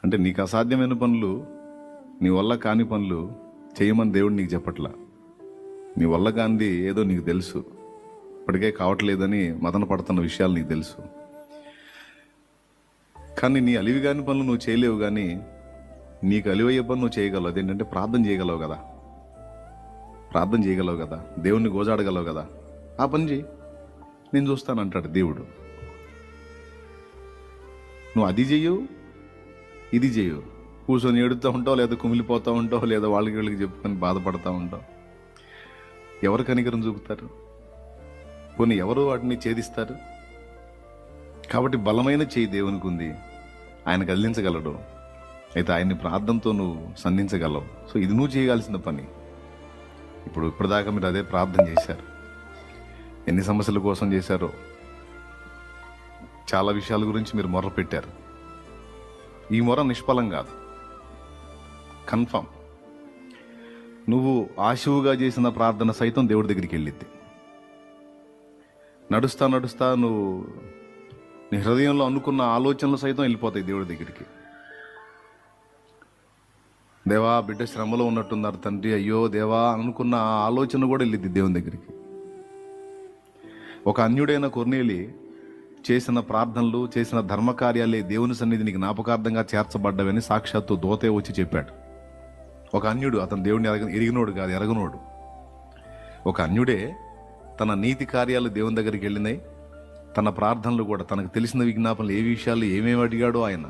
అంటే నీకు అసాధ్యమైన పనులు, నీ వల్ల కాని పనులు చేయమని దేవుడు నీకు చెప్పట్లా. నీ వల్ల కానిది ఏదో నీకు తెలుసు, ఇప్పటికే కావట్లేదని మదన పడుతున్న విషయాలు నీకు తెలుసు. కానీ నీ అలివి కాని పనులు నువ్వు చేయలేవు, కానీ నీకు అలివయ్యే పని నువ్వు చేయగలవు. అదేంటంటే ప్రార్థన చేయగలవు కదా, ప్రార్థన చేయగలవు కదా, దేవుణ్ణి గోజాడగలవు కదా. ఆ పని చేయి, నేను చూస్తాను అంటాడు దేవుడు. నువ్వు అది చెయ్యు, ఇది చెయ్యు, కూర్చొని ఏడుతూ ఉంటావు, లేదా కుమిలిపోతూ ఉంటావు, లేదా వాళ్ళకి వీళ్ళకి చెప్పుకొని బాధపడుతూ ఉంటావు. ఎవరు కనికరం చూపుతారు? పోనీ ఎవరు వాటిని ఛేదిస్తారు? కాబట్టి బలమైన చేయి దేవునికి ఉంది, ఆయన కదిలించగలడు. అయితే ఆయన్ని ప్రార్థనతో నువ్వు సంధించగలవు. సో ఇది నువ్వు చేయగలసిన పని. ఇప్పటిదాకా మీరు అదే ప్రార్థన చేశారు. ఎన్ని సమస్యల కోసం చేశారో, చాలా విషయాల గురించి మీరు మొర్ర పెట్టారు. ఈ మొర నిష్ఫలం కాదు, కన్ఫర్మ్. నువ్వు ఆశువుగా చేసిన ప్రార్థన సైతం దేవుడి దగ్గరికి వెళ్ళిద్ది. నడుస్తా నడుస్తా నువ్వు నీ హృదయంలో అనుకున్న ఆలోచనలు సైతం వెళ్ళిపోతాయి దేవుడి దగ్గరికి. దేవా, బిడ్డ శ్రమలో ఉన్నట్టున్నారు తండ్రి, అయ్యో దేవా అనుకున్న ఆ ఆలోచన కూడా వెళ్ళిద్ది దేవుని దగ్గరికి. ఒక అన్యుడైన కొర్నేలి చేసిన ప్రార్థనలు, చేసిన ధర్మకార్యాలే దేవుని సన్నిధిని జ్ఞాపకార్థంగా చేర్చబడ్డవని సాక్షాత్తు దోతే వచ్చి చెప్పాడు. ఒక అన్యుడు, అతను దేవుడిని ఎరిగినోడు కాదు, ఎరగనోడు. ఒక అన్యుడే తన నీతి కార్యాలు దేవుని దగ్గరికి వెళ్ళినాయి. తన ప్రార్థనలు కూడా, తనకు తెలిసిన విజ్ఞాపనలు, ఏ విషయాలు ఏమేమి అడిగాడో ఆయన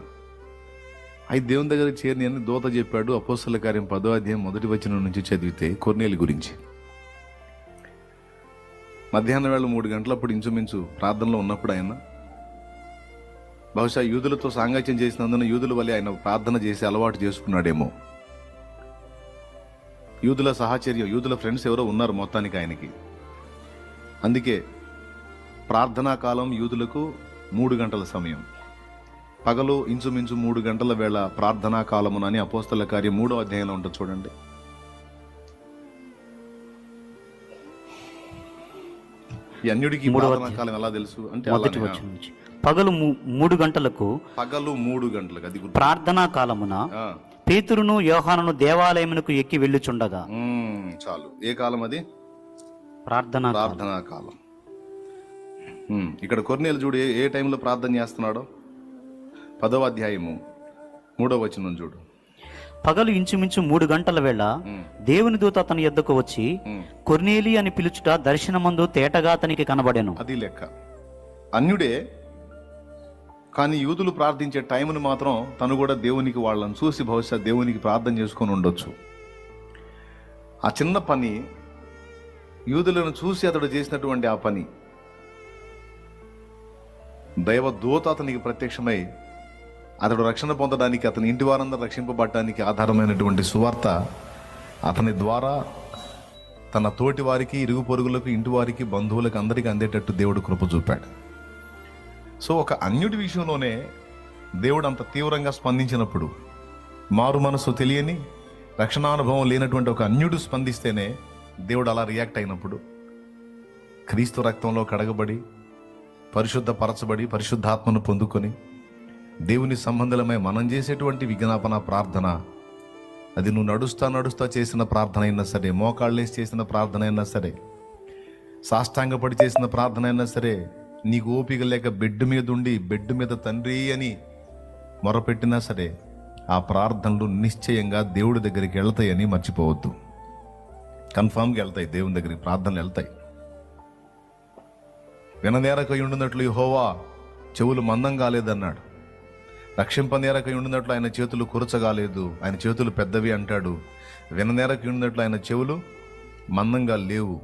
అవి దేవుని దగ్గరికి చేరిని అని దోత చెప్పాడు. అపోస్తల కార్యం 10వ అధ్యాయం 1వ వచనం నుంచి చదివితే కొర్నేలి గురించి. మధ్యాహ్నం వేళ 3 గంటలప్పుడు ఇంచుమించు ప్రార్థనలో ఉన్నప్పుడు ఆయన బహుశా యూదులతో సాంగత్యం చేసినందున యూదుల వల్ల ఆయన ప్రార్థన చేసి అలవాటు చేసుకున్నాడేమో. యూదుల సహచర్యం, యూదుల ఫ్రెండ్స్ ఎవరో ఉన్నారు మొత్తానికి ఆయనకి. అందుకే ప్రార్థనా కాలం యూదులకు 3 గంటల సమయం, పగలు ఇంచుమించు 3 గంటల వేళ ప్రార్థనా కాలమునని అపోస్తల కార్యం 3వ అధ్యాయంలో ఉంటుంది చూడండి. ఈ అన్యుడికి ప్రార్థనా కాలం ఎలా తెలుసు అంటే పగలు 3 గంటలకు, పగలు 3 గంటలకు అది ప్రార్థనా కాలమున పేతురును యోహానును దేవాలయమునకు ఎక్కి వెళ్ళుచుండగా. చాలు. ఏ కాలం అది? ప్రార్థనా కాలం. ఇక్కడ కొర్నేలు చూడు ఏ టైంలో ప్రార్థన చేస్తున్నాడో. 10వ అధ్యాయము 3వ వచనం చూడు. పగలు ఇంచుమించు 3 గంటల వేళ దేవుని దూత అతని యొద్దకు వచ్చి కొర్నేలి అని పిలుచుట దర్శనమందు తేటగా అతనికి కనబడెను. అది లెక్క. అన్యుడే, కానీ యూదులు ప్రార్థించే టైంను మాత్రం తను కూడా దేవునికి వాళ్ళని చూసి బహుశా దేవునికి ప్రార్థన చేసుకొని ఉండొచ్చు. ఆ చిన్న పని, యూదులను చూసి అతడు చేసినటువంటి ఆ పని, దైవ దూత అతనికి ప్రత్యక్షమై అతడు రక్షణ పొందడానికి, అతని ఇంటి వారందరూ రక్షింపబడటానికి ఆధారమైనటువంటి సువార్త అతని ద్వారా తన తోటి వారికి, ఇరుగు పొరుగులకు, ఇంటి వారికి, బంధువులకు అందరికీ అందేటట్టు దేవుడు కృప చూపాడు. సో ఒక అన్యుడి విషయంలోనే దేవుడు అంత తీవ్రంగా స్పందించినప్పుడు, మారు మనసు తెలియని, రక్షణానుభవం లేనటువంటి ఒక అన్యుడు స్పందిస్తేనే దేవుడు అలా రియాక్ట్ అయినప్పుడు, క్రీస్తు రక్తంలో కడగబడి, పరిశుద్ధపరచబడి, పరిశుద్ధాత్మను పొందుకొని దేవుని సంబంధులమై మనం చేసేటువంటి విజ్ఞాపన ప్రార్థన, అది నువ్వు నడుస్తా చేసిన ప్రార్థన అయినా సరే, మోకాళ్ళేసి చేసిన ప్రార్థన అయినా సరే, సాష్టాంగపడి చేసిన ప్రార్థన అయినా సరే, నీకు ఓపిక లేక బెడ్ మీద ఉండి బెడ్ మీద తండ్రి అని మొరపెట్టినా సరే, ఆ ప్రార్థనలు నిశ్చయంగా దేవుడి దగ్గరికి వెళ్తాయని మర్చిపోవద్దు. కన్ఫామ్గా వెళ్తాయి, దేవుని దగ్గరికి ప్రార్థనలు వెళ్తాయి. విననేరకై ఉండినట్లు యెహోవా చెవులు మందం కాలేదన్నాడు. రక్షింపనేరకై ఉండినట్లు ఆయన చేతులు కురచగాలేదు, ఆయన చేతులు పెద్దవి అంటాడు. విననేరకై ఉండినట్లు ఆయన చెవులు మందంగా లేవు.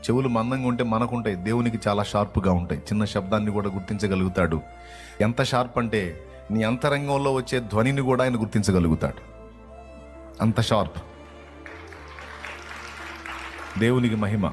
చెవులు మందంగా ఉంటే మనకుంటాయి, దేవునికి చాలా షార్ప్గా ఉంటాయి. చిన్న శబ్దాన్ని కూడా గుర్తించగలుగుతాడు. ఎంత షార్ప్ అంటే నీ అంతరంగంలో వచ్చే ధ్వనిని కూడా ఆయన గుర్తించగలుగుతాడు. అంత షార్ప్. దేవునికి మహిమ.